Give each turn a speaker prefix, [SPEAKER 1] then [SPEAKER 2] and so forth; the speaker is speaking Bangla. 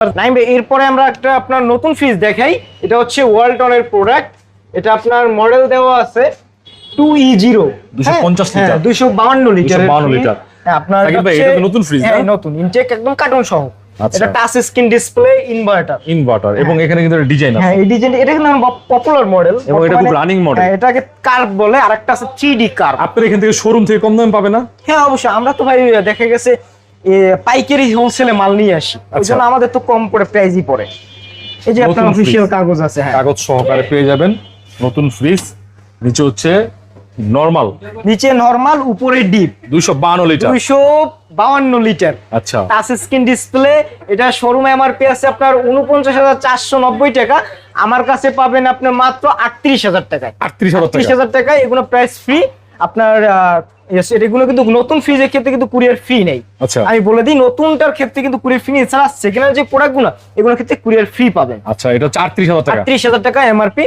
[SPEAKER 1] নাইম ভাই, এরপরে আমরা একটা আপনার নতুন ফ্রিজ দেখাই। এটা হচ্ছে ওয়ালটনের প্রোডাক্ট। এটা আপনার মডেল দেওয়া আছে 2E0
[SPEAKER 2] 250 লিটার
[SPEAKER 1] 252 লিটার
[SPEAKER 2] 252 লিটার।
[SPEAKER 1] আপনার
[SPEAKER 2] সাকিব ভাই, এটা তো নতুন ফ্রিজ না?
[SPEAKER 1] নতুন ইনটেক একদম কার্টন সহ।
[SPEAKER 2] আচ্ছা।
[SPEAKER 1] এটা টাচ স্ক্রিন ডিসপ্লে ইনভার্টার
[SPEAKER 2] এবং এখানে কিন্তু ডিজাইন আছে।
[SPEAKER 1] হ্যাঁ, এই ডিজাইন এটা কিন্তু পপুলার মডেল
[SPEAKER 2] এবং এটা খুব রানিং মডেল।
[SPEAKER 1] এটাকে কার্ভ বলে, আরেকটা আছে 3D কার্ভ।
[SPEAKER 2] আপনারা এখান থেকে শোরুম থেকে কম দামে পাবে না?
[SPEAKER 1] হ্যাঁ অবশ্যই, আমরা তো ভাই দেখা গেছে পাইকারি হোলসেলে মাল নিয়ে আসি, ওই জন্য আমাদের তো কম করে প্রাইসই পড়ে। এই যে আপনার
[SPEAKER 2] নতুন
[SPEAKER 1] অফিশিয়াল
[SPEAKER 2] fridge।
[SPEAKER 1] কাগজ আছে, হ্যাঁ
[SPEAKER 2] কাগজ সহকারে পেয়ে যাবেন নতুন ফ্রিজ। নিচে হচ্ছে নরমাল
[SPEAKER 1] নিচে নরমাল, উপরে ডিপ।
[SPEAKER 2] 252 লিটার
[SPEAKER 1] 252 লিটার
[SPEAKER 2] আচ্ছা।
[SPEAKER 1] Touch screen display. এটা শোরুমে এমআরপি আছে আপনার 49,490 টাকা, আমার কাছে পাবেন আপনার মাত্র 38,000 টাকায়।
[SPEAKER 2] 38,000 টাকা।
[SPEAKER 1] টাকায় এগুলো প্রাইস ফ্রি আপনার। এগুলো কিন্তু নতুন ফ্রিজের ক্ষেত্রে কিন্তু কুরিয়ার ফ্রি নেই।
[SPEAKER 2] আচ্ছা
[SPEAKER 1] আমি বলে দিই, নতুনটার ক্ষেত্রে কিন্তু কুরিয়ার ফ্রি নেই, এছাড়া সেকেন্ড যে প্রোডাক্টগুলো এগুলোর ক্ষেত্রে কুরিয়ার ফ্রি পাবেন।
[SPEAKER 2] আচ্ছা, এটা হচ্ছে 38,000 টাকা।
[SPEAKER 1] 38,000 টাকা এমআরপি।